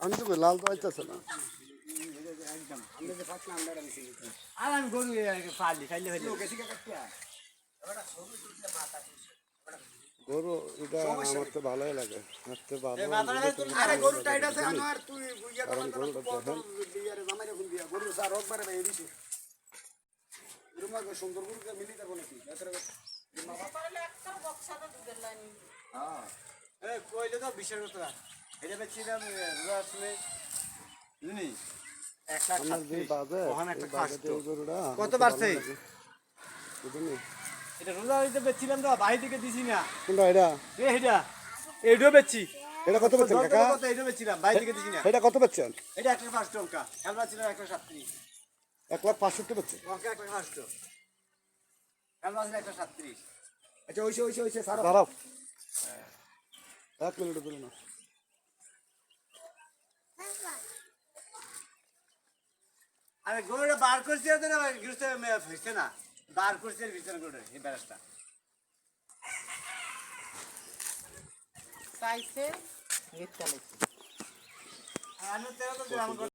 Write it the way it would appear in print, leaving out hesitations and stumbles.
আমি তো লাল তো আইতাছে না আর আমি গরু পালি খাইলে গরু এটা আমার তো ভালোই লাগে হাঁটতে ভালো আরে গরু টাইট আছে আমার তুই বুইয়া কারণ গরুটা দেখেন দিয়ারে জামাইরে কোন দিয়া গরু সার রকবারে ভাই দিছে রুমা সুন্দর গরুকে মিলি দেব নাকি হ্যাঁ এই কইলে তো বিশের কথা এটা বেচিলাম রসলে জানি 1 লাখ আমার যে বাজে ওখানে একটা এই বাজেতে এই গরুটা কত বাড়ছে বুঝলি এটা রোজা হইতে বেচিলাম তো ভাই থেকে দিছি না কোনটা এটা এইটা এইটাও বেচি এটা কত বেচছেন কাকা কত এইটাও বেচিলাম ভাই থেকে দিছি না এটা কত বেচছেন এটা 1 লাখ 5 টাকা খেলবা ছিল 1 লাখ 37 1,65,000 বেচছে ওকে 1 লাখ 5 টাকা খেলবা ছিল 1 লাখ 37 আচ্ছা ওইসে সারা দাঁড়াও 1 মিনিট ধরে না আরে গরুটা বার করছি তো না গিরতে ফিরছে না বার করছে ভিতরে গরু এই ব্যারাসটা চাইছে গেট চালাইছে আমি তেরা তো